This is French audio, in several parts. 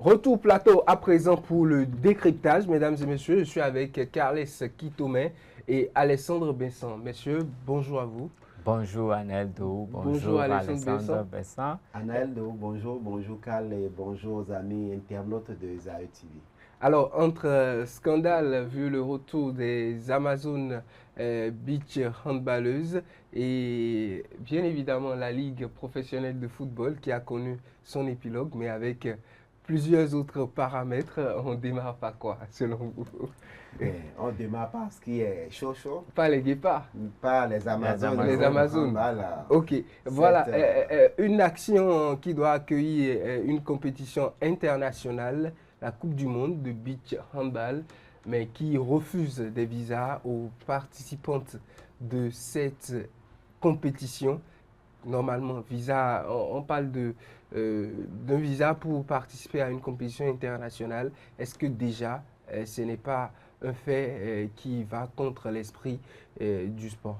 Retour plateau à présent pour le décryptage, mesdames et messieurs. Je suis avec Carles Kitome et Alessandre Besson. Messieurs, bonjour à vous. Bonjour Aneldo, Bonjour Alessandre Besson. Aneldo, bonjour Carl et bonjour aux amis internautes de Zaï TV. Alors, entre scandale vu le retour des Amazones Beach handballeuses et bien évidemment la Ligue professionnelle de football qui a connu son épilogue, mais avec plusieurs autres paramètres, on démarre par quoi selon vous? On démarre par ce qui est chaud. Pas les guépards. Pas les Amazones. Les Amazones. Ok, voilà. Une action qui doit accueillir une compétition internationale, la Coupe du Monde de beach handball, mais qui refuse des visas aux participantes de cette compétition. Normalement, visa, on parle d'un visa pour participer à une compétition internationale. Est-ce que déjà, ce n'est pas un fait qui va contre l'esprit du sport?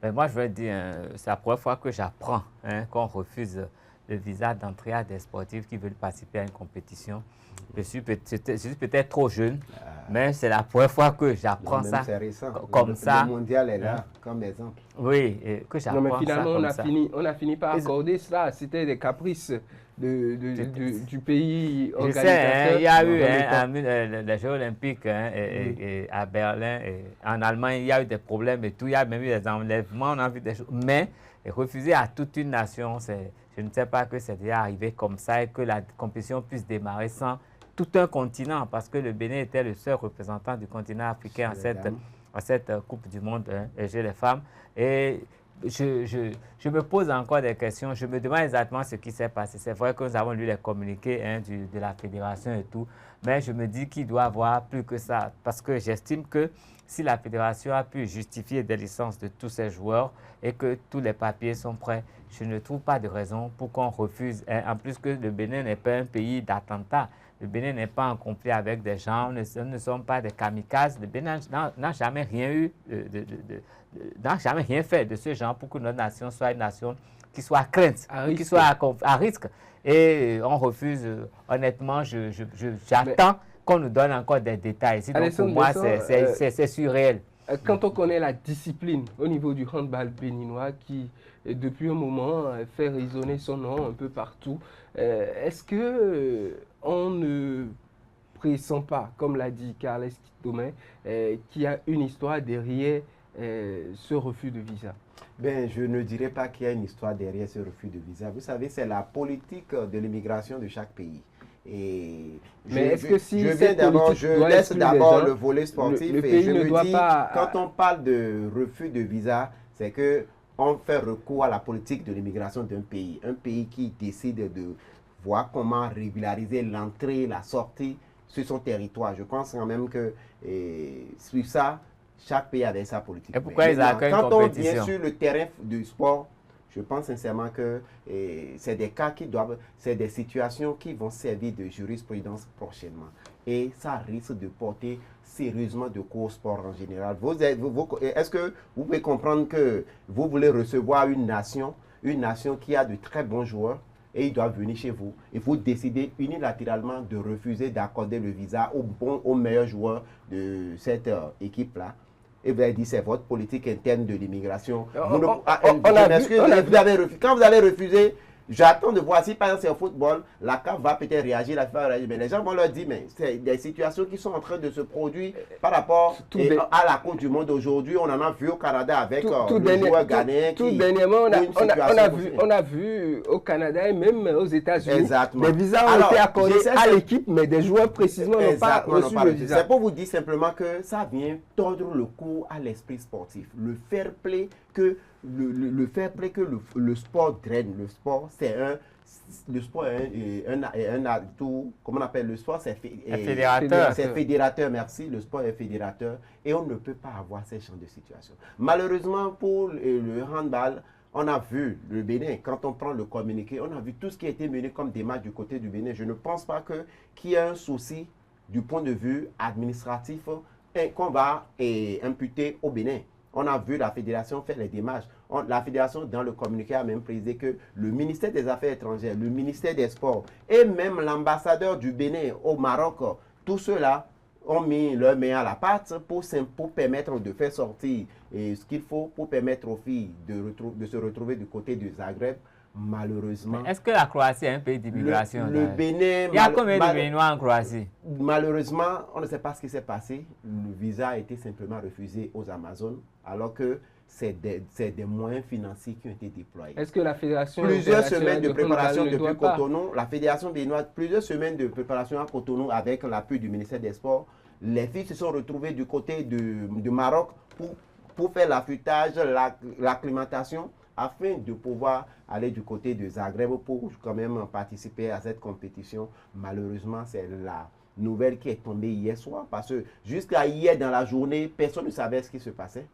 Mais moi, je veux dire, c'est la première fois que j'apprends qu'on refuse le visa d'entrée à des sportifs qui veulent participer à une compétition. Je suis peut-être trop jeune, mais c'est la première fois que j'apprends ça comme ça. Le mondial est là, comme exemple. Oui, que j'apprends ça. Non, mais finalement, on a fini par accorder cela. C'était des caprices du pays organisateur. Je sais, il y a eu les Jeux Olympiques à Berlin, en Allemagne, il y a eu des problèmes et tout. Il y a même eu des enlèvements, on a vu des choses. Mais refuser à toute une nation, je ne sais pas que c'est déjà arrivé comme ça et que la compétition puisse démarrer sans tout un continent, parce que le Bénin était le seul représentant du continent africain à cette Coupe du Monde chez les femmes. Et je me pose encore des questions. Je me demande exactement ce qui s'est passé. C'est vrai que nous avons lu les communiqués de la fédération et tout, mais je me dis qu'il doit y avoir plus que ça, parce que j'estime que si la fédération a pu justifier des licences de tous ces joueurs et que tous les papiers sont prêts, je ne trouve pas de raison pour qu'on refuse. En plus que le Bénin n'est pas un pays d'attentats. Le Bénin n'est pas en conflit avec des gens, nous ne sommes pas des kamikazes. Le Bénin n'a jamais rien n'a jamais rien fait de ce genre pour que notre nation soit une nation qui soit crainte, qui soit à risque. Et on refuse, honnêtement, j'attends qu'on nous donne encore des détails. Donc pour moi, c'est surréel. Quand on connaît la discipline au niveau du handball béninois qui, depuis un moment, fait résonner son nom un peu partout, est-ce qu'on ne pressent pas, comme l'a dit Carles Kitome, qu'il y a une histoire derrière ce refus de visa? Ben, je ne dirais pas qu'il y a une histoire derrière ce refus de visa. Vous savez, c'est la politique de l'immigration de chaque pays. Mais est-ce que si je laisse d'abord le volet sportif et je me dis, quand on parle de refus de visa, c'est que on fait recours à la politique de l'immigration d'un pays. Un pays qui décide de voir comment régulariser l'entrée, la sortie sur son territoire. Je pense quand même que sur ça, chaque pays avait sa politique. Et pourquoi ils accueillent une compétition? Quand on vient sur le terrain du sport, je pense sincèrement que c'est des cas c'est des situations qui vont servir de jurisprudence prochainement. Et ça risque de porter sérieusement de cours au sport en général. Est-ce que vous pouvez comprendre que vous voulez recevoir une nation qui a de très bons joueurs et ils doivent venir chez vous et vous décidez unilatéralement de refuser d'accorder le visa aux meilleurs joueurs de cette équipe-là? Et vous avez dit c'est votre politique interne de l'immigration. Quand vous avez refusé, j'attends de voir si par exemple c'est au football, la CAF va peut-être réagir, la FIFA va réagir. Mais les gens vont leur dire, mais c'est des situations qui sont en train de se produire par rapport à la Coupe du Monde aujourd'hui. On en a vu au Canada avec le joueur ghanéen. Tout dernièrement, on a vu au Canada et même aux États-Unis, des visas ont été accordés à l'équipe, mais des joueurs précisément n'ont pas reçu le visa. C'est pour vous dire simplement que ça vient tordre le cou à l'esprit sportif. Le fair play que le sport draine. Le sport, c'est un atout, comment on appelle le sport, c'est fédérateur. C'est fédérateur, merci. Le sport est fédérateur et on ne peut pas avoir ces genres de situations. Malheureusement, pour le handball, on a vu le Bénin, quand on prend le communiqué, on a vu tout ce qui a été mené comme démarche du côté du Bénin. Je ne pense pas qu'il y ait un souci du point de vue administratif qu'on va imputer au Bénin. On a vu la fédération faire les démarches. la fédération, dans le communiqué, a même précisé que le ministère des Affaires étrangères, le ministère des Sports et même l'ambassadeur du Bénin au Maroc, tout ceux-là ont mis leur main à la pâte pour permettre de faire sortir ce qu'il faut pour permettre aux filles de se retrouver du côté du Zagreb. Malheureusement. Est-ce que la Croatie est un pays d'immigration? Le Bénin. Il y a combien de Béninois en Croatie? Malheureusement, on ne sait pas ce qui s'est passé. Le visa a été simplement refusé aux Amazones, alors que c'est des moyens financiers qui ont été déployés. Est-ce que la fédération plusieurs semaines de préparation depuis Cotonou, la fédération béninoise, plusieurs semaines de préparation à Cotonou avec l'appui du ministère des Sports, les filles se sont retrouvées du côté du Maroc pour faire l'affûtage, l'acclimatation, afin de pouvoir aller du côté de Zagreb pour quand même participer à cette compétition. Malheureusement, c'est la nouvelle qui est tombée hier soir, parce que jusqu'à hier dans la journée, personne ne savait ce qui se passait.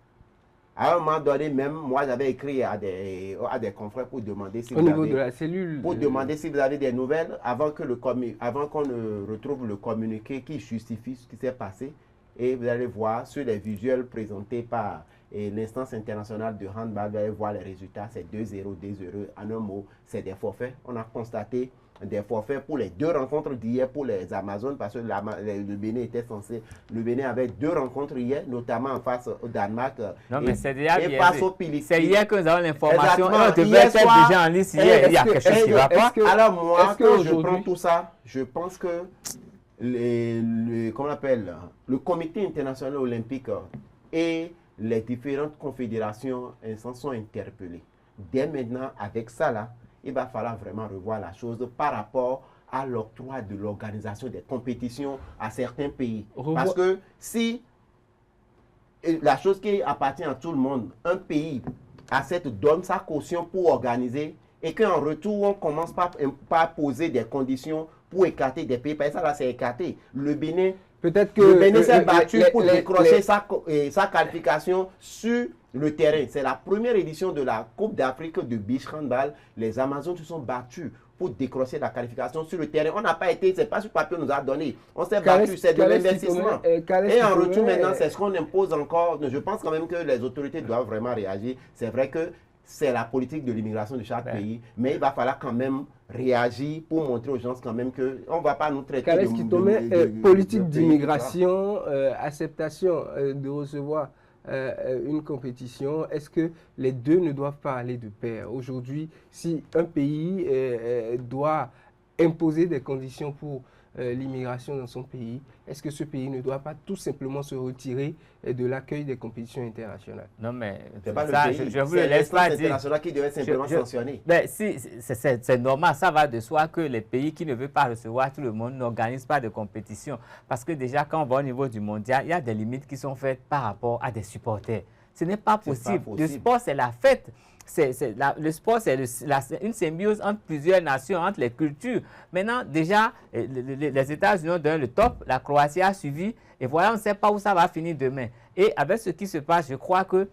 À un moment donné, même moi, j'avais écrit à des confrères pour demander si demander si vous avez des nouvelles avant qu'on ne retrouve le communiqué qui justifie ce qui s'est passé. Et vous allez voir sur les visuels présentés par l'instance internationale de handball, vous allez voir les résultats, c'est 2-0, 2-0. En un mot, c'est des forfaits. On a constaté des forfaits pour les deux rencontres d'hier pour les Amazones, parce que le Bénin était censé. Le Bénin avait deux rencontres hier, notamment en face au Danemark. Non, mais c'est déjà et face au Philippines. C'est hier que nous avons l'information. On devait être déjà en liste hier. Il y a quelque chose qui ne va pas. Alors, moi, quand je prends tout ça, je pense que comment on appelle, le comité international olympique et les différentes confédérations sont interpellées. Dès maintenant, avec ça là, il va falloir vraiment revoir la chose par rapport à l'octroi de l'organisation des compétitions à certains pays. Parce que si la chose qui appartient à tout le monde, un pays donne sa caution pour organiser, et qu'en retour, on commence par poser des conditions pour écarter des pays, parce que ça là, c'est écarté. Le Bénin, le Bénin s'est battu pour décrocher sa qualification sur le terrain. C'est la première édition de la Coupe d'Afrique de beach handball. Les Amazones se sont battus pour décrocher la qualification sur le terrain. On n'a pas été, c'est pas sur papier qu'on nous a donné. On s'est battu, c'est de l'investissement. Et en retour maintenant, c'est ce qu'on impose encore. Je pense quand même que les autorités doivent vraiment réagir. C'est vrai que c'est la politique de l'immigration de chaque pays, mais il va falloir quand même réagir pour montrer aux gens quand même qu'on ne va pas nous traiter de politique d'immigration, acceptation de recevoir une compétition. Est-ce que les deux ne doivent pas aller de pair? Aujourd'hui, si un pays doit imposer des conditions pour l'immigration dans son pays, est-ce que ce pays ne doit pas tout simplement se retirer de l'accueil des compétitions internationales? Non, mais c'est pas ça, je vous le laisse pas dire. C'est l'international qui devait simplement sanctionner. Si, c'est normal, ça va de soi que les pays qui ne veulent pas recevoir tout le monde n'organisent pas de compétition. Parce que déjà, quand on va au niveau du mondial, il y a des limites qui sont faites par rapport à des supporters. Ce n'est pas possible. Le sport, c'est la fête. Le sport, c'est une symbiose entre plusieurs nations, entre les cultures. Maintenant, déjà, les États-Unis ont donné le top, la Croatie a suivi, et voilà, on ne sait pas où ça va finir demain. Et avec ce qui se passe, je crois que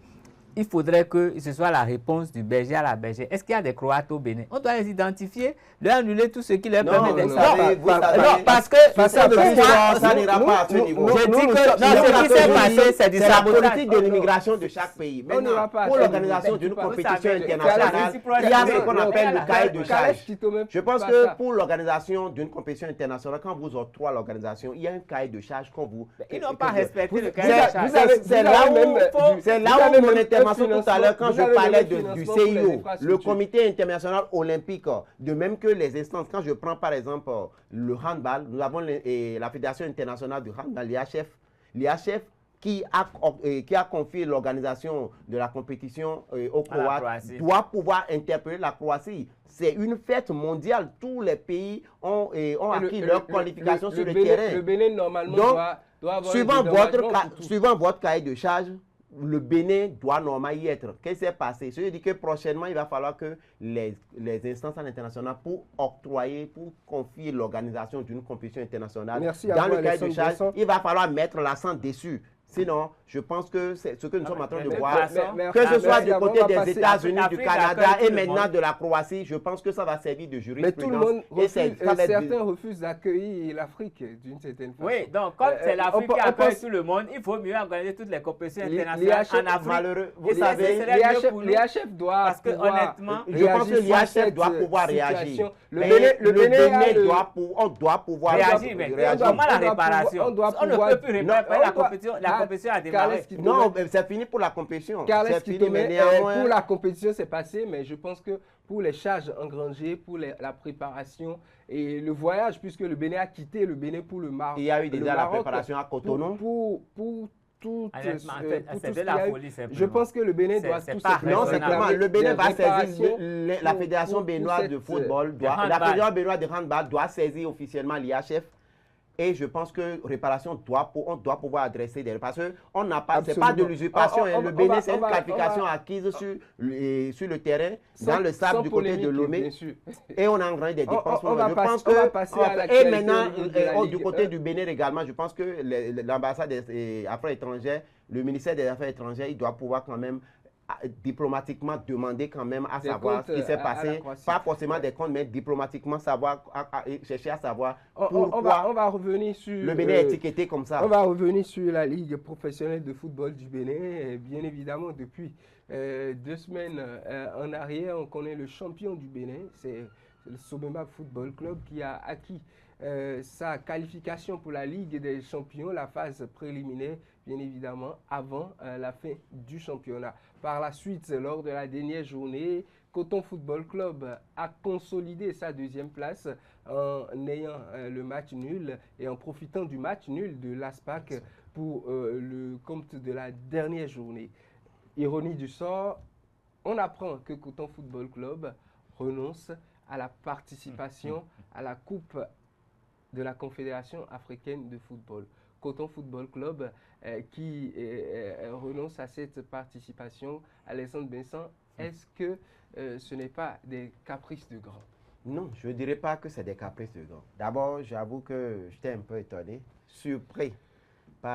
il faudrait que ce soit la réponse du berger à la bergère. Est-ce qu'il y a des Croates au Bénin? On doit les identifier, leur annuler tout ce qui leur permet d'être. Non, parce que ça n'ira pas à ce niveau. Je dis que ce qui s'est passé, c'est du sabotage. C'est la politique de l'immigration de chaque pays. Maintenant, pour l'organisation d'une compétition internationale, il y a ce qu'on appelle le cahier de charge. Je pense que pour l'organisation d'une compétition internationale, quand vous octroyez l'organisation, il y a un cahier de charge qu'on vous... Ils n'ont pas respecté le cahier de charge. C'est là où mon intervention tout à l'heure, quand je parlais du CIO, le Comité international olympique, de même que les instances, quand je prends par exemple le handball, nous avons la Fédération internationale du handball, l'IHF, qui a confié l'organisation de la compétition aux Croates, doit pouvoir interpeller la Croatie. C'est une fête mondiale. Tous les pays ont acquis leur qualification sur le terrain. Le Bénin, normalement, doit avoir suivant votre cahier de charge, le Bénin doit normalement y être. Qu'est-ce qui s'est passé? Je dis que prochainement, il va falloir que les instances internationales pour confier l'organisation d'une compétition internationale, dans le cahier de charge, il va falloir mettre l'accent dessus. Sinon, je pense que c'est ce que nous sommes en train de mais voir, mais que ce soit merci, du côté on va des passer- États-Unis, du Afrique Canada accueille et tout le maintenant monde. de la Croatie, je pense que ça va servir de Mais jurisprudence. tout le monde Et ça va être- certains refusent d'accueillir l'Afrique d'une certaine façon. Oui, donc comme c'est l'Afrique qui on accueille pense- tout le monde, il faut mieux organiser toutes les compétitions internationales en Afrique. malheureux, vous Et ça, savez, ce serait mieux pour nous. l'IHF doit Parce que pouvoir honnêtement, je pense que réagir face à l'IHF cette doit pouvoir réagir. situation. Mais Le Bénin a le- on doit pouvoir réagir, mais réagir. comment la on doit réparation? pouvoir- on doit On ne pouvoir- peut plus Non, réparer, on la doit- compétition a démarré. Carles Kitome- Non, c'est fini pour la compétition. Carles C'est fini, Kitome, mais néanmoins, pour la compétition, c'est passé, mais je pense que pour les charges engrangées, pour la préparation et le voyage, puisque le Bénin a quitté le Bénin pour le Maroc. il y a eu déjà la préparation à Cotonou. Pour tout, Honnêtement, pour c'est tout de ce qu'il y la a eu, folie, simplement. je pense que le Bénin doit C'est tout pas simplement Non, c'est raisonnable. comment le Bénin des va saisir, réparations la pour- Fédération pour béninoise de cette, football, de la handball. Fédération béninoise de handball doit saisir officiellement l'IHF. Et je pense que réparation on doit pouvoir adresser des réparations. On n'a pas, c'est pas de Absolument. l'usurpation. On Le va- Bénin, on c'est une va- qualification on va- acquise sur le terrain, Sans- dans le sable sans du côté de polémique, Lomé. bien sûr. Et on a engrangé des dépenses. on va je passer- pense on va que, passer à et l'actualité maintenant, au niveau de la du Ligue côté 1. du Bénin également, je pense que l'ambassade des Affaires étrangères, le ministère des Affaires étrangères, il doit pouvoir quand même diplomatiquement demander quand même à Des savoir ce comptes qui s'est à la passé, Croatie. pas forcément des comptes, mais diplomatiquement savoir, chercher à savoir On pourquoi va revenir sur le Bénin est étiqueté comme ça. On va revenir sur la Ligue professionnelle de football du Bénin. Et bien évidemment, depuis 2 semaines en arrière, on connaît le champion du Bénin. C'est le Sobema Football Club qui a acquis sa qualification pour la Ligue des champions, la phase préliminaire, bien évidemment, avant la fin du championnat. Par la suite, lors de la dernière journée, Coton Football Club a consolidé sa 2e place en ayant le match nul et en profitant du match nul de l'ASPAC pour le compte de la dernière journée. Ironie du sort, on apprend que Coton Football Club renonce à la participation à la Coupe de la Confédération africaine de football. Coton Football Club qui renonce à cette participation. Alexandre Vincent, est-ce que ce n'est pas des caprices de grands? Non, je ne dirais pas que c'est des caprices de grands. D'abord, j'avoue que j'étais un peu étonné, surpris.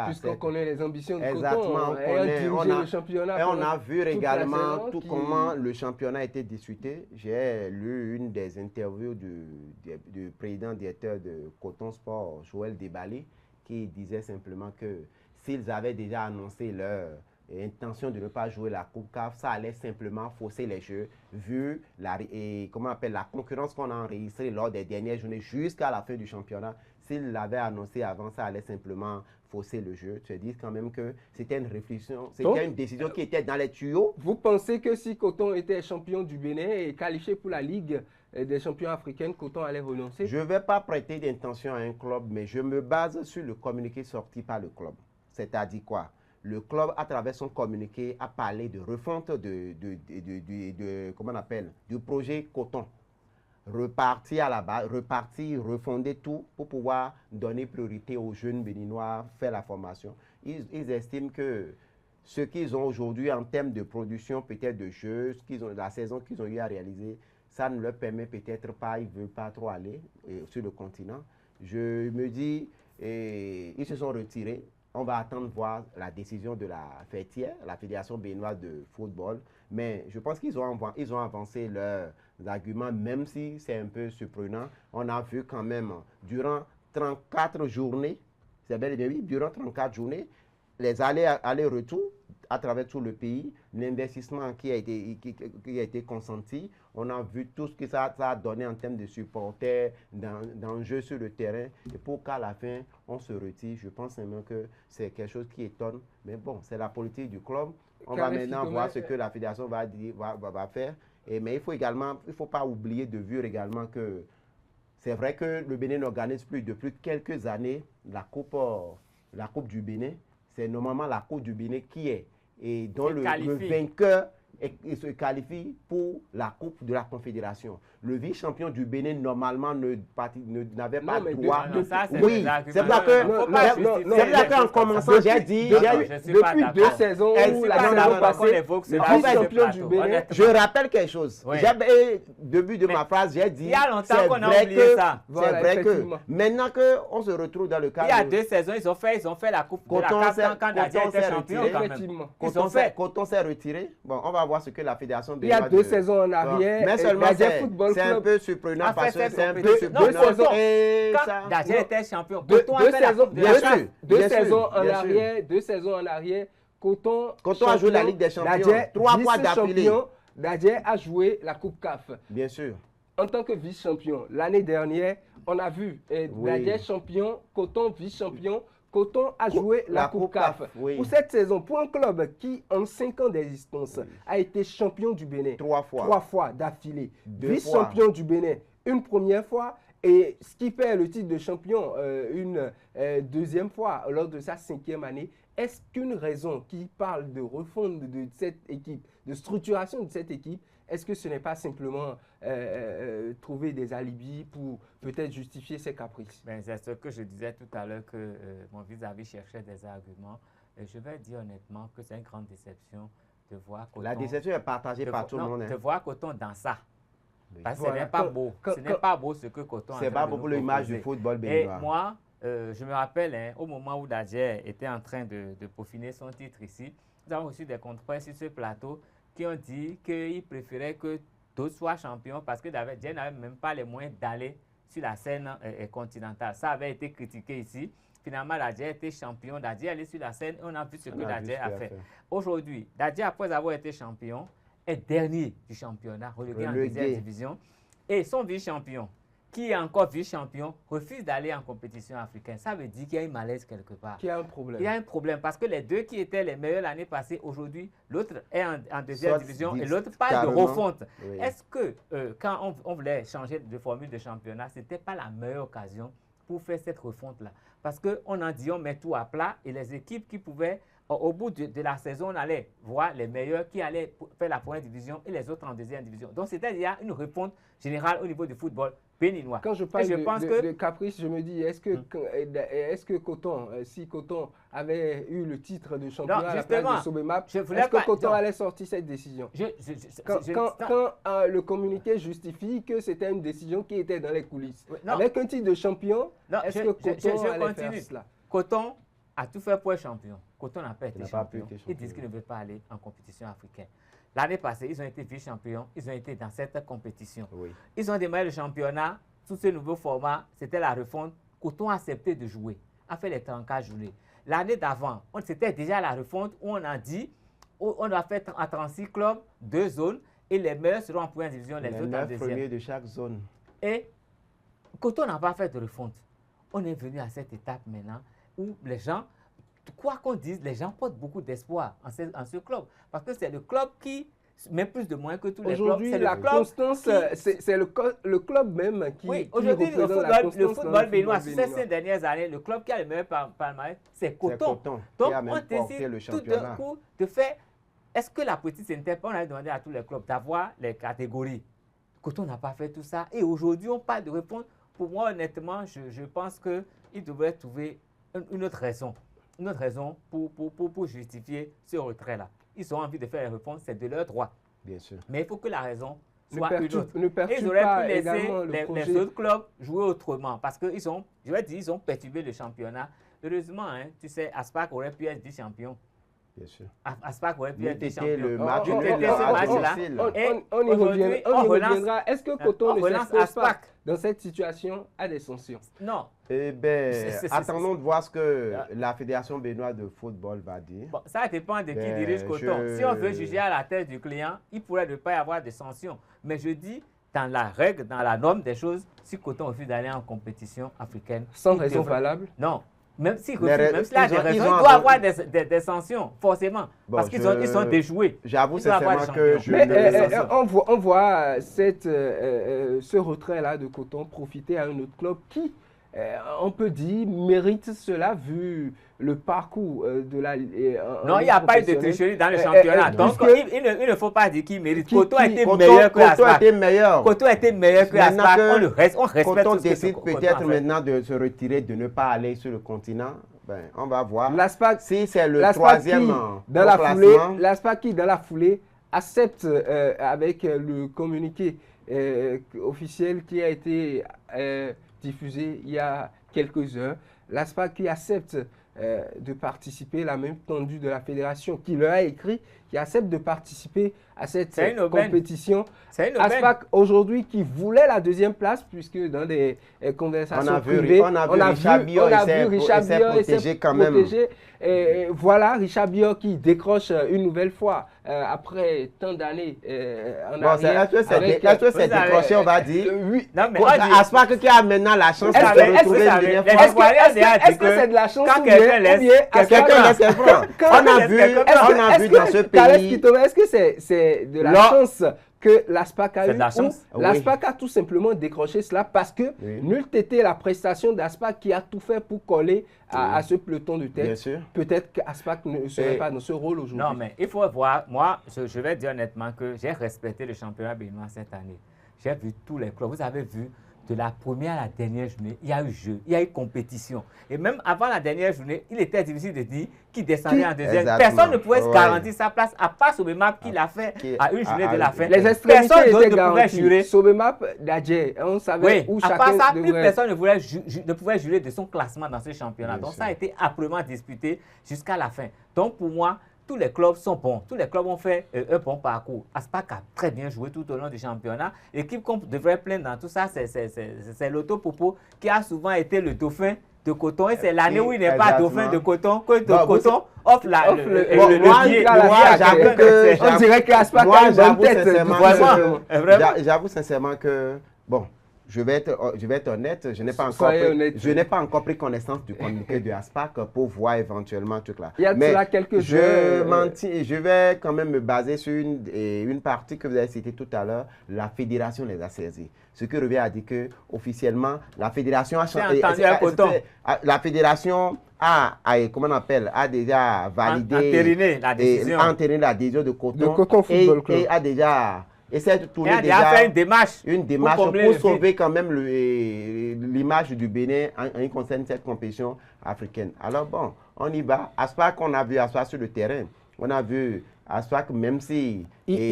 Puisqu'on connaît les ambitions de Exactement, Coton, le championnat. Et on a vu également saison comment le championnat a été discuté. J'ai lu une des interviews du président directeur de Coton Sport, Joël Debalé, qui disait simplement que s'ils avaient déjà annoncé leur intention de ne pas jouer la Coupe CAF, ça allait simplement fausser les jeux, vu la concurrence qu'on a enregistrée lors des dernières journées jusqu'à la fin du championnat. S'ils l'avaient annoncé avant, ça allait simplement fausser le jeu. Tu te dis quand même que c'était une réflexion, c'était une décision qui était dans les tuyaux. Vous pensez que si Coton était champion du Bénin et qualifié pour la Ligue des champions africains, Coton allait renoncer? Je ne vais pas prêter d'intention à un club, mais je me base sur le communiqué sorti par le club. C'est-à-dire quoi? Le club, à travers son communiqué, a parlé de refonte comment on appelle, du projet Coton. Repartir à la base, refonder tout pour pouvoir donner priorité aux jeunes béninois, faire la formation. Ils estiment que ce qu'ils ont aujourd'hui en termes de production, peut-être de jeux, la saison qu'ils ont eu à réaliser, ça ne leur permet peut-être pas, ils ne veulent pas trop aller sur le continent. Je me dis, ils se sont retirés. On va attendre voir la décision de la FETIER, la Fédération béninoise de football. Mais je pense qu'ils ont avancé leurs arguments, même si c'est un peu surprenant. On a vu quand même, durant 34 journées, c'est bel et bien oui, durant 34 journées, les allers-retours à travers tout le pays, l'investissement qui a été consenti, on a vu tout ce que ça a donné en termes de supporters, d'enjeux sur le terrain. Et pour qu'à la fin, on se retire, je pense même que c'est quelque chose qui étonne. Mais bon, c'est la politique du club. On va maintenant voir ce que la fédération va faire. Mais il faut pas oublier de vue également que c'est vrai que le Bénin n'organise plus depuis quelques années la Coupe du Bénin. C'est normalement la Coupe du Bénin qui est. Et dont le vainqueur et se qualifie pour la Coupe de la Confédération. Le vice-champion du Bénin, normalement, n'avait pas droit. Oui, c'est pour ça qu'en commençant, j'ai dit... Depuis 2 saisons où la saison passée, le vice-champion du Bénin... Je rappelle quelque chose. Début de ma phrase, j'ai dit... Il y a longtemps qu'on a oublié ça. C'est vrai que maintenant qu'on se retrouve dans le cadre... Il y a 2 saisons, ils ont fait la Coupe de la CAF quand Dadja était champion. Coton s'est retiré. Bon, on va voir ce que la Fédération il y a 2 saisons en arrière. Mais seulement c'est un peu surprenant parce que c'est un peu surprenant. Dadja était champion. 2 saisons en arrière, Coton a joué la Ligue des Champions 3 fois d'affilée. Dadja a joué la Coupe CAF. Bien sûr. En tant que vice-champion, l'année dernière, on a vu Dadja champion, Coton vice-champion. Coton a joué la Coupe CAF. Pour cette saison, pour un club qui, en 5 ans d'existence, a été champion du Bénin 3 fois d'affilée, vice-champion du Bénin une première fois, et ce qui fait le titre de champion une deuxième fois lors de sa 5e année. Est-ce qu'une raison qui parle de refonte de cette équipe, de structuration de cette équipe, est-ce que ce n'est pas simplement trouver des alibis pour peut-être justifier ses caprices? C'est ce que je disais tout à l'heure, que mon vis-à-vis cherchait des arguments. Et je vais dire honnêtement que c'est une grande déception de voir Coton... La déception est partagée par tout le monde. De voir Coton dans ça. Parce que ce n'est pas beau. Ce n'est pas beau ce que Coton a fait. C'est pas beau pour l'image du football béninois. Et moi, je me rappelle, au moment où Dadja était en train de peaufiner son titre ici, nous avons reçu des confrères sur ce plateau qui ont dit qu'ils préféraient que d'autres soient champions parce que Dadja n'avait même pas les moyens d'aller sur la scène continentale. Ça avait été critiqué ici. Finalement, Dadja était champion. Dadja allait sur la scène. On a vu ce que Dadja a fait. Aujourd'hui, Dadja, après avoir été champion, est dernier du championnat, relégué en 2e division. Et son vice-champion, qui est encore vice-champion, refuse d'aller en compétition africaine. Ça veut dire qu'il y a un malaise quelque part. Il y a un problème. Il y a un problème parce que les 2 qui étaient les meilleurs l'année passée, aujourd'hui, l'autre est en 2e division et l'autre parle de refonte. Oui. Est-ce que quand on voulait changer de formule de championnat, ce n'était pas la meilleure occasion pour faire cette refonte-là? Parce qu'on en dit, on met tout à plat et les équipes qui pouvaient, au bout de la saison, on allait voir les meilleurs qui allaient faire la 1re division et les autres en 2e division. Donc, c'est-à-dire une refonte générale au niveau du football béninois. Quand je parle de caprice, je me dis, est-ce que Coton, si Coton avait eu le titre de champion à la place de Sobemap, est-ce que Coton allait sortir cette décision? Quand le communiqué justifie que c'était une décision qui était dans les coulisses. Avec un titre de champion, est-ce que Coton allait faire cela? Coton a tout fait pour être champion. Coton n'a pas été champion. Ils disent qu'ils ne veulent pas aller en compétition africaine. L'année passée, ils ont été vice-champions, ils ont été dans cette compétition. Oui. Ils ont démarré le championnat sous ce nouveau format, c'était la refonte. Coton a accepté de jouer, a fait les 34 journées. L'année d'avant, c'était déjà la refonte où on a dit, on a fait à 36 clubs, 2 zones, et les meilleurs seront en première division, les autres en 2e. Premiers de chaque zone. Et Coton n'a pas fait de refonte. On est venu à cette étape maintenant où les gens, quoi qu'on dise, les gens portent beaucoup d'espoir en ce club. Parce que c'est le club qui met plus de moyens que tous les clubs. Aujourd'hui, la constance, c'est le club même qui aujourd'hui, le football béninois, sur ces 5 dernières années, le club qui a le meilleur palmarès, c'est Coton. Donc, on décide tout d'un coup de faire... Est-ce que la politique sanitaire, on a demandé à tous les clubs d'avoir les catégories. Coton n'a pas fait tout ça. Et aujourd'hui, on parle de répondre. Pour moi, honnêtement, je pense qu'il devrait trouver une autre raison. Une autre raison pour justifier ce retrait-là. Ils ont envie de faire les réponses, c'est de leur droit. Bien sûr. Mais il faut que la raison soit une autre. Ils auraient pu laisser les autres clubs jouer autrement. Parce qu'ils ont, je vais dire, ils ont perturbé le championnat. Heureusement, hein, tu sais, Aspac aurait pu être vice-champion. Bien sûr. Aspac aurait pu être vice-champion. Le match ce match-là. On y reviendra. Est-ce que Coton ne s'expose pas dans cette situation à des sanctions? Non. Eh bien, attendons de voir ce que la Fédération béninoise de football va dire. Bon, ça dépend de qui dirige Coton. Si on veut juger à la tête du client, il pourrait ne pas y avoir de sanctions. Mais je dis, dans la règle, dans la norme des choses, si Coton refuse d'aller en compétition africaine... Sans raison valable? Non. Même s'il refuse, même s'il a des raisons, il doit avoir des sanctions, forcément. Bon, parce qu'ils sont déjoués. J'avoue sincèrement que on voit ce retrait-là de Coton profiter à un autre club qui on peut dire, mérite cela vu le parcours de la... non, il n'y a pas eu de tricherie dans le championnat. Donc, il ne faut pas dire qu'il mérite. Coton a été meilleur que Aspac. Coton a été meilleur que Aspac. On respecte Coton décide peut-être maintenant de se retirer, de ne pas aller sur le continent. Ben, on va voir. Si c'est le troisième l'Aspac qui, dans la foulée, accepte avec le communiqué officiel qui a été diffusé il y a quelques heures, l'Aspac qui accepte de participer, la même tendue de la fédération qui leur a écrit, qui accepte de participer à cette compétition. Aspac aujourd'hui qui voulait la deuxième place, puisque dans des conversations privées, on a vu Richard Biot protégé quand même. Et voilà, Richard Biot qui décroche une nouvelle fois après tant d'années en arrière. Est-ce que c'est décroché, on va dire? Oui. Aspac qui a maintenant la chance de se retrouver une deuxième fois. Est-ce que c'est de la chance ou bien quelqu'un laisse les francs? On a vu dans ce pays... Est-ce que c'est de la chance que l'Aspac a eu, l'Aspac a tout simplement décroché cela parce que nulle était la prestation d'Aspac qui a tout fait pour coller à ce peloton de tête. Peut-être qu'Aspac ne serait pas dans ce rôle aujourd'hui. Non, mais il faut voir, moi, je vais dire honnêtement que j'ai respecté le championnat béninois cette année. J'ai vu tous les clubs. Vous avez vu, de la première à la dernière journée, il y a eu jeu, il y a eu compétition. Et même avant la dernière journée, il était difficile de dire qui descendait en deuxième. Personne ne pouvait se garantir sa place, à part Sobemap qui l'a fait à une journée de la fin. Les extrémités étaient garanties. Sobemap, Dadje, on savait où chacun à part ça, plus personne ne pouvait jurer de son classement dans ce championnat. Donc ça a été âprement disputé jusqu'à la fin. Donc pour moi, tous les clubs sont bons. Tous les clubs ont fait un bon parcours. Aspac a très bien joué tout au long du championnat. L'équipe qu'on devrait plaindre dans tout ça, c'est Loto Popo qui a souvent été le dauphin de Coton. Et c'est l'année où il n'est pas dauphin de Coton que de Coton offre le billet. On dirait qu'Aspac a une bonne tête. J'avoue sincèrement que, bon, je vais être honnête, je n'ai pas encore pris connaissance du communiqué de Aspac pour voir éventuellement tout là. Il y a cela quelques jours. Je vais quand même me baser sur une partie que vous avez citée tout à l'heure. La fédération les a saisis. Ce qui revient à dire que officiellement, la fédération a changé. La fédération comment on appelle, a déjà validé, entériné la décision de Coton Football Club. Et a déjà essaie de tourner fait une démarche pour sauver quand même l'image du Bénin en ce qui concerne cette compétition africaine. Alors bon, on y va. Aspac, on a vu Aspac sur le terrain. On a vu Aspac, même si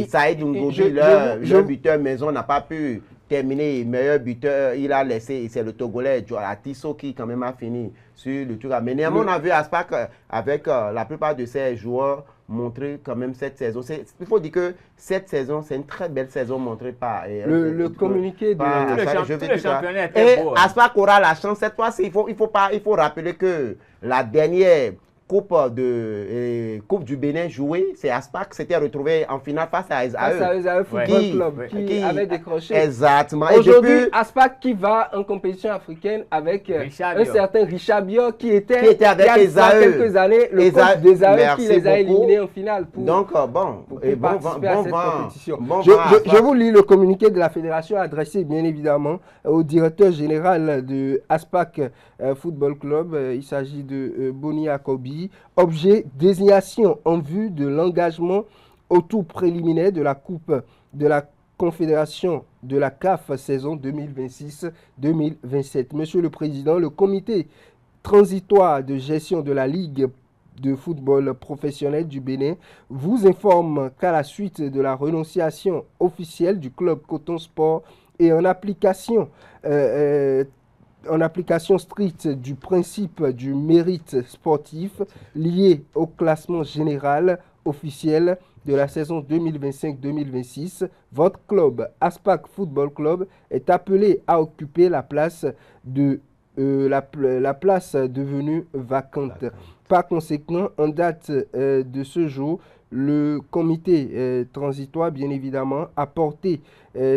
Saïd Ngobi, leur buteur maison, n'a pas pu terminer meilleur buteur, il a laissé, c'est le Togolais Tissot qui quand même a fini sur le tour. Mais néanmoins, on a vu Aspac avec la plupart de ses joueurs montrer quand même cette saison. Il faut dire que cette saison, c'est une très belle saison montrée par... le communiqué de... le championnat était beau. Aspac aura la chance cette fois-ci. Il faut rappeler que la dernière Coupe du Bénin jouée, c'est Aspac s'était retrouvé en finale face à Esae Football Club qui avait décroché. Exactement. Aujourd'hui, Aspac qui va en compétition africaine avec un certain Richard Biot qui était avec il y a quelques années le coach d'Esae qui les a éliminés en finale pour participer à cette compétition. Je vous lis le communiqué de la fédération adressé bien évidemment au directeur général de Aspac Football Club. Il s'agit de Boni Akobi. Objet, désignation en vue de l'engagement au tour préliminaire de la Coupe de la Confédération de la CAF saison 2026-2027. Monsieur le Président, le comité transitoire de gestion de la Ligue de football professionnel du Bénin vous informe qu'à la suite de la renonciation officielle du club Coton Sport et en application stricte du principe du mérite sportif lié au classement général officiel de la saison 2025-2026, votre club, Aspac Football Club, est appelé à occuper la place devenue vacante. Par conséquent, en date de ce jour, le comité transitoire, bien évidemment, a porté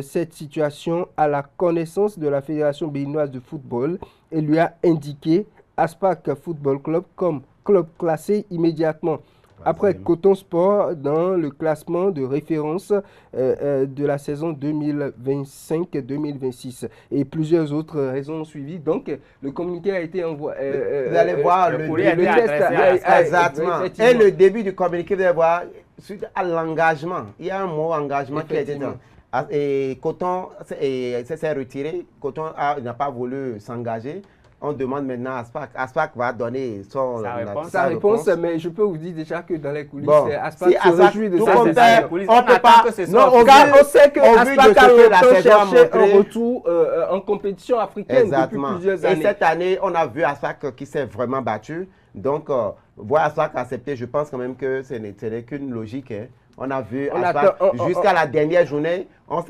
cette situation à la connaissance de la Fédération béninoise de football et lui a indiqué Aspac Football Club comme club classé immédiatement Après Coton Sport, dans le classement de référence de la saison 2025-2026. Et plusieurs autres raisons ont suivi. Donc, le communiqué a été envoyé. Vous allez voir le test. Exactement. Et le début du communiqué, vous allez voir, suite à l'engagement. Il y a un mot engagement qui a été dans. Et Coton s'est retiré. Coton n'a pas voulu s'engager. On demande maintenant à Aspac. Aspac va donner sa réponse, mais je peux vous dire déjà que dans les coulisses, Aspac se réjouit de ça. On ne peut pas que ce soit. On sait que Aspac a cherché un retour en compétition africaine depuis plusieurs années. Et cette année, on a vu Aspac qui s'est vraiment battu. Donc, voir Aspac accepter, je pense quand même que ce n'est qu'une logique. Hein. On a vu jusqu'à la dernière journée, on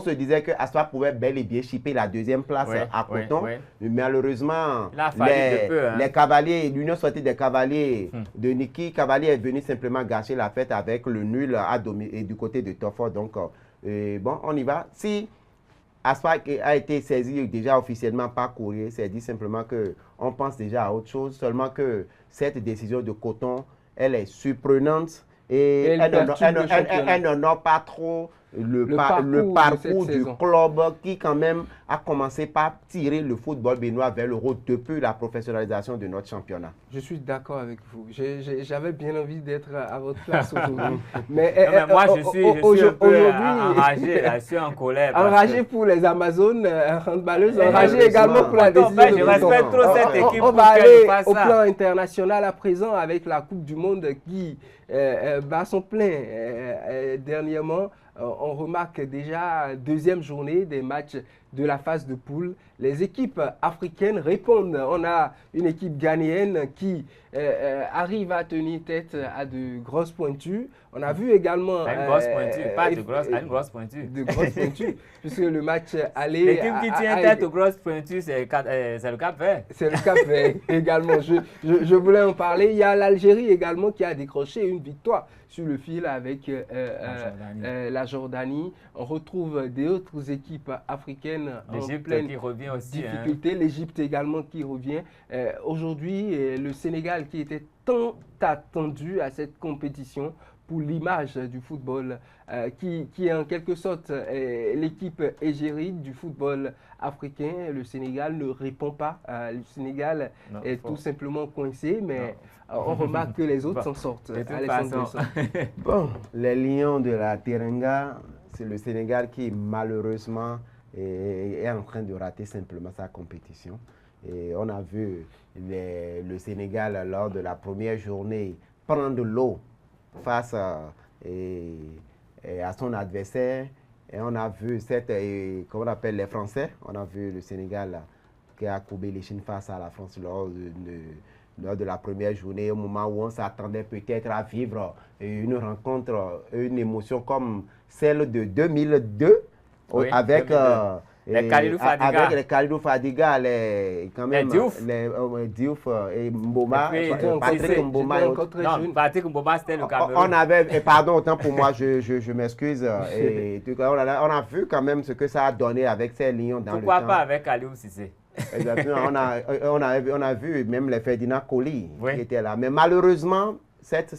se disait que Aspac pouvait bel et bien chipper la deuxième place à Coton. Mais malheureusement, les cavaliers, l'Union sportive des cavaliers de Niki Cavalier est venu simplement gâcher la fête avec le nul du côté de Toffort. Donc, bon, on y va. Si Aspac a été saisi déjà officiellement par courrier, c'est dit simplement qu'on pense déjà à autre chose, seulement que cette décision de Coton, elle est surprenante. Et elle n'honore pas trop le parcours du club qui quand même a commencé par tirer le football béninois vers le haut depuis la professionnalisation de notre championnat. Je suis d'accord avec vous. J'avais bien envie d'être à votre place aujourd'hui. mais moi, je suis un peu enragé, je suis en colère. Enragé pour les Amazones handballeuses, enragé également pour la décision. Je respecte trop cette équipe. On va aller au plan international à présent avec la Coupe du Monde qui bat son plein dernièrement. On remarque déjà deuxième journée des matchs de la phase de poule. Les équipes africaines répondent. On a une équipe ghanéenne qui arrive à tenir tête à de grosses pointues. On a vu également... une grosse pointue, pas de grosse, une grosse pointue. De grosses pointues, puisque le match allait... L'équipe qui tient tête aux grosses pointues, c'est le Cap-Vert. C'est le Cap-Vert également. Je voulais en parler. Il y a l'Algérie également qui a décroché une victoire sur le fil avec la Jordanie. On retrouve d'autres équipes africaines en pleine difficulté. Hein. L'Égypte également qui revient. Aujourd'hui, le Sénégal qui était tant attendu à cette compétition pour l'image du football, qui est en quelque sorte l'équipe égérie du football africain. Le Sénégal ne répond pas. Le Sénégal est tout simplement coincé, mais on remarque que les autres s'en sortent. Bon, les Lions de la Teranga, c'est le Sénégal qui malheureusement est en train de rater simplement sa compétition. Et on a vu le Sénégal lors de la première journée prendre l'eau face à son adversaire. Et on a vu comment on appelle les Français, on a vu le Sénégal qui a courbé les chines face à la France lors de la première journée, au moment où on s'attendait peut-être à vivre une rencontre, une émotion comme celle de 2002 avec... les Kalidou Fadiga. Avec les Kalidou Fadiga, les Diouf et Mboma. Patrick Mboma. Non, Patrick Mboma, c'était le Cameroun. On avait, pardon, autant pour moi, je m'excuse. On a vu quand même ce que ça a donné avec ces Lions dans le temps. Pourquoi pas avec Aliou Cissé? Exactement. on a vu même les Ferdinand Coly qui étaient là. Mais malheureusement, cette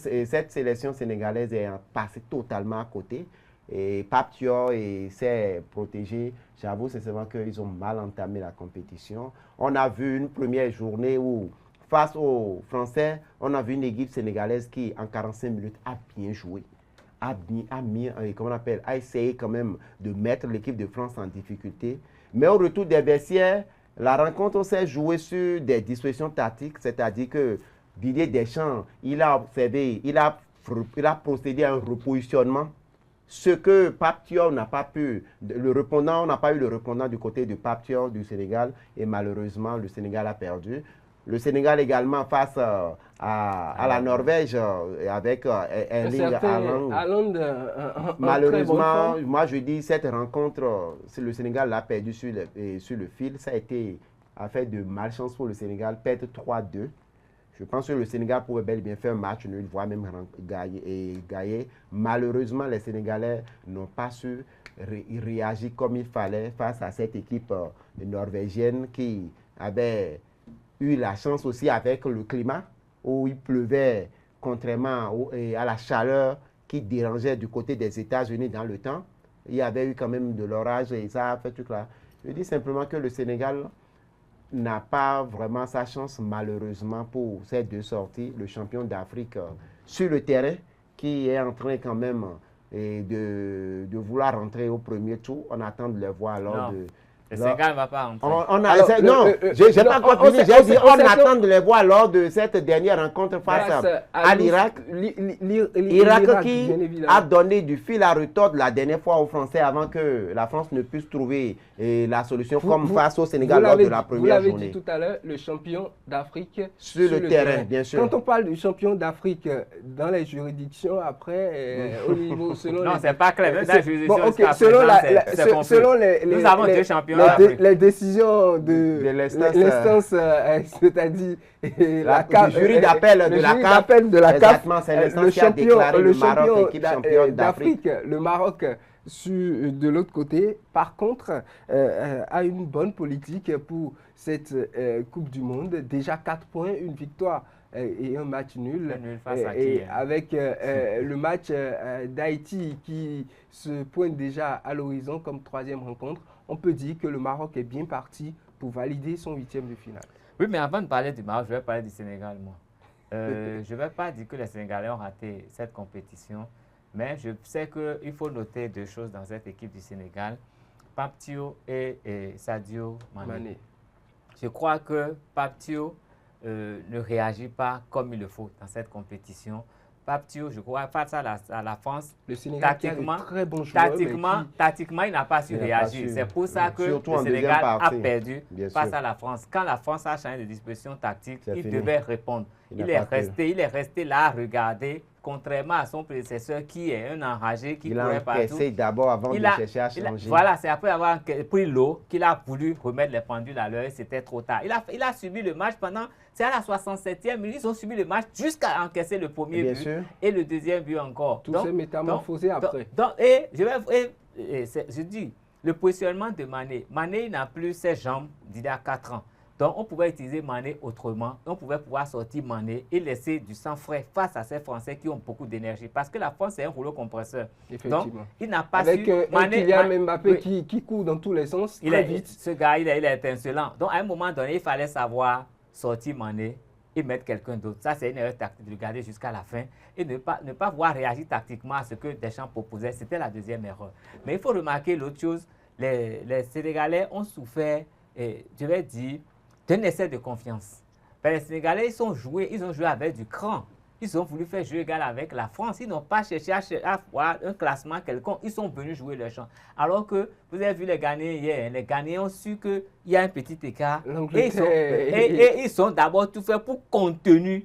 sélection sénégalaise est passée totalement à côté. Et Pape Thiaw s'est protégé. J'avoue sincèrement qu'ils ont mal entamé la compétition. On a vu une première journée où, face aux Français, on a vu une équipe sénégalaise qui, en 45 minutes, a bien joué. A essayé quand même de mettre l'équipe de France en difficulté. Mais au retour des vestiaires, la rencontre s'est jouée sur des dispositions tactiques, c'est-à-dire que Didier Deschamps, il a observé, il a procédé à un repositionnement. Ce que Pape Thiaw n'a pas pu, on n'a pas eu le répondant du côté de Pape Thiaw du Sénégal et malheureusement le Sénégal a perdu. Le Sénégal également face à la Norvège avec Erling Haaland. Malheureusement, moi je dis cette rencontre, le Sénégal l'a perdu sur le fil. Ça a été affaire de malchance pour le Sénégal, perdre 3-2. Je pense que le Sénégal pouvait bel et bien faire un match nul, voire même gagner. Malheureusement, les Sénégalais n'ont pas su réagir comme il fallait face à cette équipe norvégienne qui avait eu la chance aussi avec le climat, où il pleuvait contrairement à la chaleur qui dérangeait du côté des États-Unis dans le temps, il y avait eu quand même de l'orage et ça a fait tout là. Je dis simplement que le Sénégal n'a pas vraiment sa chance, malheureusement, pour ces deux sorties. Le champion d'Afrique sur le terrain, qui est en train quand même de vouloir rentrer au premier tour. On attend de le voir lors de... Le Sénégal ne va pas rentrer. Je n'ai pas encore fini. J'ai dit on attend de les voir lors de cette dernière rencontre face à l'Irak. L'Irak qui a donné du fil à retordre la dernière fois aux Français avant que la France ne puisse trouver la solution comme face au Sénégal lors de la première journée. Vous l'avez dit tout à l'heure, le champion d'Afrique sur le terrain, bien sûr. Quand on parle du champion d'Afrique dans les juridictions, après, au niveau... Non, ce n'est pas clair. Même dans la juridiction, selon nous avons deux champions. Les décisions de l'instance, c'est-à-dire le jury d'appel de la CAF, c'est l'instance qui a déclaré le Maroc équipe championne d'Afrique. Le Maroc, de l'autre côté, par contre, a une bonne politique pour cette Coupe du Monde. Déjà 4 points, une victoire et un match nul. Avec le match d'Haïti qui se pointe déjà à l'horizon comme 3e rencontre, on peut dire que le Maroc est bien parti pour valider son 8e de finale. Oui, mais avant de parler du Maroc, je vais parler du Sénégal, moi. Je ne vais pas dire que les Sénégalais ont raté cette compétition, mais je sais qu'il faut noter 2 choses dans cette équipe du Sénégal, Pape Thiaw et Sadio Mané. Je crois que Pape Thiaw ne réagit pas comme il le faut dans cette compétition. Pape Thiaw, je crois, face à la France, le Sénégal tactiquement, il n'a pas su réagir. C'est pour ça que le Sénégal a perdu face à la France. Quand la France a changé de disposition tactique, il devait répondre. Il est resté là à regarder, contrairement à son prédécesseur qui est un enragé qui courait partout. Il a encaissé d'abord avant de chercher à changer. Voilà, c'est après avoir pris l'eau qu'il a voulu remettre les pendules à l'heure et c'était trop tard. Il a subi le match pendant, c'est à la 67e minute, ils ont subi le match jusqu'à encaisser le premier but et le deuxième but encore. Tout s'est métamorphosé après. Je dis, le positionnement de Mané, il n'a plus ses jambes d'il y a 4 ans. Donc, on pouvait utiliser Mané autrement. On pouvait pouvoir sortir Mané et laisser du sang frais face à ces Français qui ont beaucoup d'énergie. Parce que la France, c'est un rouleau compresseur. Effectivement. Donc, il n'a pas avec su... Kylian Mbappé qui court dans tous les sens, très vite. Ce gars, il est étincelant. Donc, à un moment donné, il fallait savoir sortir Mané et mettre quelqu'un d'autre. Ça, c'est une erreur tactique de regarder jusqu'à la fin et ne pas voir réagir tactiquement à ce que Deschamps proposait. C'était la deuxième erreur. Mais il faut remarquer l'autre chose. Les Sénégalais ont souffert, je vais dire, d'un essai de confiance. Les Sénégalais, ils ont joué avec du cran. Ils ont voulu faire jeu égal avec la France. Ils n'ont pas cherché à voir un classement quelconque. Ils sont venus jouer leur champ. Alors que vous avez vu les Ghanéens hier. Les Ghanéens ont su qu'il y a un petit écart. Et ils ont d'abord tout fait pour contenir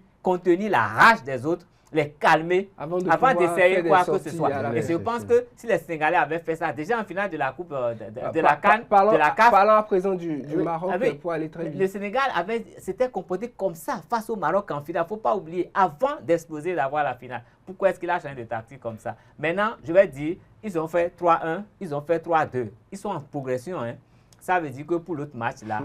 la rage des autres, les calmer avant d'essayer quoi que ce soit. Et je pense que si les Sénégalais avaient fait ça, déjà en finale de la Coupe de la CAN, de la CAF... Parlons à présent du Maroc pour aller très vite. Le Sénégal s'était comporté comme ça face au Maroc en finale. Il ne faut pas oublier, avant d'exploser d'avoir la finale. Pourquoi est-ce qu'il a changé de tactique comme ça? Maintenant, je vais dire, ils ont fait 3-1, ils ont fait 3-2. Ils sont en progression, hein. Ça veut dire que pour l'autre match là,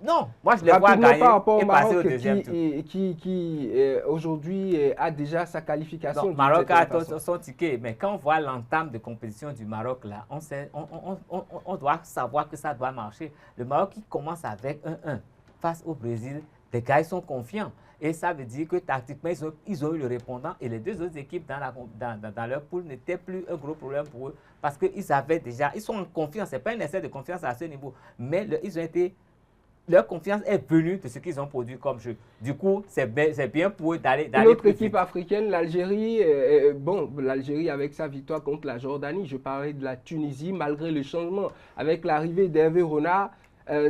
non, moi je les vois gagner et passer au deuxième tour. Qui aujourd'hui a déjà sa qualification. Le Maroc a son ticket, mais quand on voit l'entame de compétition du Maroc là, on doit savoir que ça doit marcher. Le Maroc qui commence avec 1-1 face au Brésil, les gars ils sont confiants. Et ça veut dire que tactiquement, ils ont eu le répondant et les deux autres équipes dans leur poule n'étaient plus un gros problème pour eux parce qu'ils sont en confiance. Ce n'est pas un essai de confiance à ce niveau, mais leur confiance est venue de ce qu'ils ont produit comme jeu. Du coup, c'est bien pour eux d'aller plus vite. L'autre équipe africaine, l'Algérie, l'Algérie avec sa victoire contre la Jordanie, je parlais de la Tunisie, malgré le changement, avec l'arrivée d'Hervé Renard,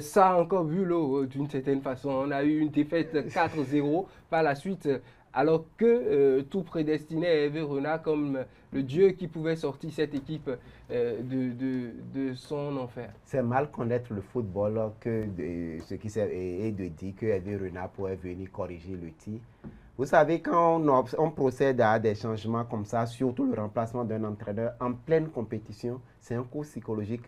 ça a encore vu l'eau d'une certaine façon. On a eu une défaite 4-0 par la suite, alors que tout prédestinait Hervé Renard comme le dieu qui pouvait sortir cette équipe de son enfer. C'est mal connaître le football que ce qui est de dire que Hervé Renard pourrait venir corriger le tir. Vous savez, quand on procède à des changements comme ça, surtout le remplacement d'un entraîneur en pleine compétition, c'est un coup psychologique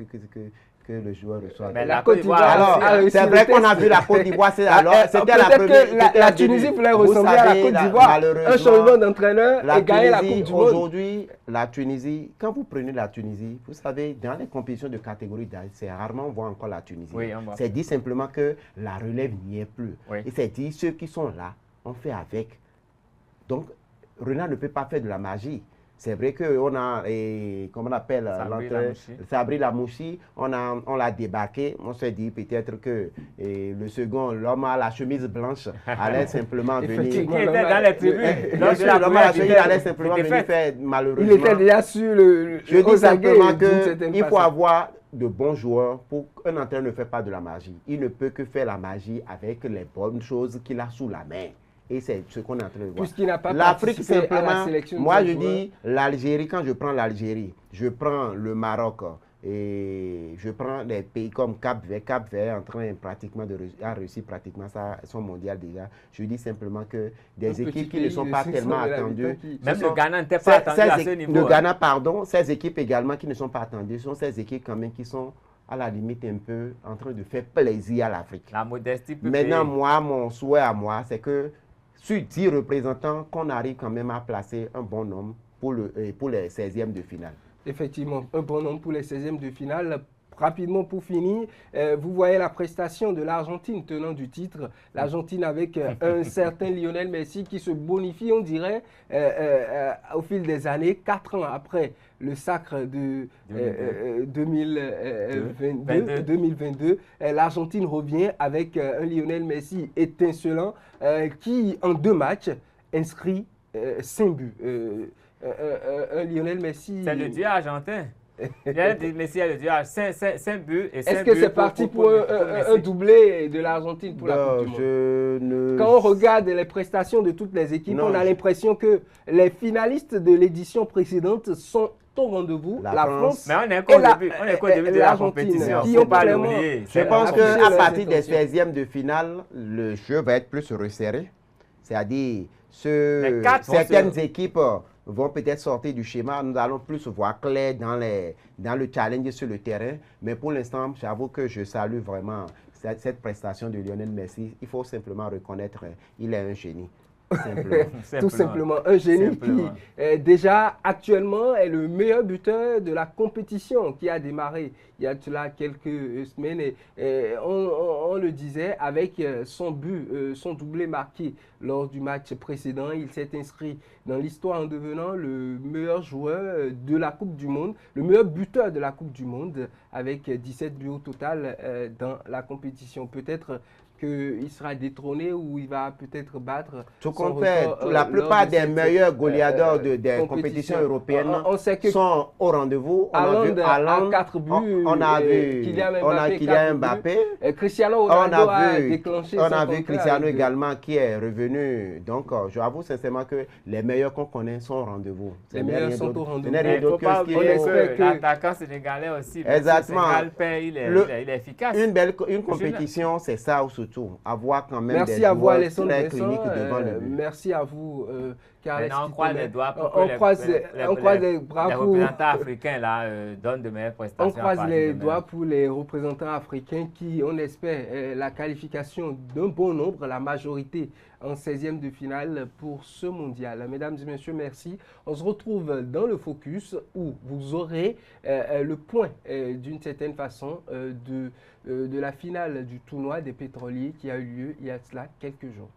que le joueur reçoit. Mais la Côte d'Ivoire, alors, c'est vrai qu'on a vu la Côte d'Ivoire, c'était la première. La Tunisie voulait ressembler à la Côte d'Ivoire, un changement d'entraîneur et gagner la Coupe du Monde. Aujourd'hui, la Tunisie, quand vous prenez la Tunisie, vous savez, dans les compétitions de catégorie d'âge, c'est rarement on voit encore la Tunisie. Oui, c'est dit simplement que la relève n'y est plus. Oui. Et c'est dit, ceux qui sont là, on fait avec. Donc, Renard ne peut pas faire de la magie. C'est vrai qu'on a, comment on appelle, Sabri Lamouchi, on l'a débarqué. On s'est dit peut-être que le second, l'homme à la chemise blanche, allait simplement venir. Il était dans les tribunes. L'homme à la chemise allait simplement venir faire malheureusement. Il était déjà sur le. Je dis simplement qu'il faut avoir de bons joueurs pour qu'un entraîneur ne fait pas de la magie. Il ne peut que faire la magie avec les bonnes choses qu'il a sous la main. Et c'est ce qu'on est en train de voir. Puisqu'il n'a pas l'Afrique, simplement, à la sélection moi je dis l'Algérie, quand je prends l'Algérie, je prends le Maroc et je prends des pays comme Cap-Vert. Cap-Vert est en train pratiquement de réussir pratiquement son mondial déjà. Je dis simplement que des équipes qui ne sont pas tellement attendues. Même le Ghana n'était pas attendu à ce niveau. Le Ghana, pardon, ces équipes également qui ne sont pas attendues sont ces équipes quand même qui sont à la limite un peu en train de faire plaisir à l'Afrique. La modestie peut Maintenant, moi, mon souhait à moi, c'est que sur 10 représentants, qu'on arrive quand même à placer un bon nombre pour les 16e de finale. Effectivement, un bon nombre pour les 16e de finale. Rapidement pour finir, vous voyez la prestation de l'Argentine tenant du titre. L'Argentine avec un certain Lionel Messi qui se bonifie, on dirait, au fil des années, 4 ans après le sacre de 2022. L'Argentine revient avec un Lionel Messi étincelant qui, en 2 matchs, inscrit 5 buts. Un Lionel Messi... C'est le dieu argentin. Messi a le dieu à 5 buts et 5 Est-ce que c'est parti pour un doublé de l'Argentine pour la Coupe du Monde? Quand on regarde les prestations de toutes les équipes, on a l'impression que les finalistes de l'édition précédente sont au rendez-vous. La France, mais on est qu'au début de la compétition. Qui ont pas l'oublier. Je pense qu'à partir des 16e de finale, le jeu va être plus resserré. C'est-à-dire, certaines équipes vont peut-être sortir du schéma. Nous allons plus voir clair dans le challenge sur le terrain. Mais pour l'instant, j'avoue que je salue vraiment cette prestation de Lionel Messi. Il faut simplement reconnaître qu'il est un génie. Tout simplement, un génie qui déjà actuellement est le meilleur buteur de la compétition qui a démarré il y a cela quelques semaines et on le disait avec son but, son doublé marqué lors du match précédent. Il s'est inscrit dans l'histoire en devenant le meilleur joueur de la Coupe du Monde, le meilleur buteur de la Coupe du Monde avec 17 buts au total dans la compétition. Peut-être qu'il sera détrôné ou il va peut-être battre tout compte fait, la plupart des meilleurs goléadors des compétitions européennes sont au rendez-vous. On a vu Haaland, 4 buts, on a vu Kylian Mbappé, Cristiano Ronaldo a déclenché on a vu Cristiano également qui est revenu. Donc, je avoue sincèrement que les meilleurs qu'on connaît sont au rendez-vous. Les meilleurs sont au rendez-vous. Il ne faut pas oublier que l'attaquant sénégalais aussi. Exactement. Il est efficace. Une compétition, c'est ça surtout. Avoir quand même merci des joueurs très cliniques devant le but. Merci à vous, Carles. On croise les doigts pour que les représentants africains là, donnent de meilleures prestations. On croise les doigts pour les représentants africains qui, on espère, la qualification d'un bon nombre, la majorité en 16e de finale pour ce mondial. Mesdames et messieurs, merci. On se retrouve dans le Focus où vous aurez le point d'une certaine façon de la finale du tournoi des pétroliers qui a eu lieu il y a cela quelques jours.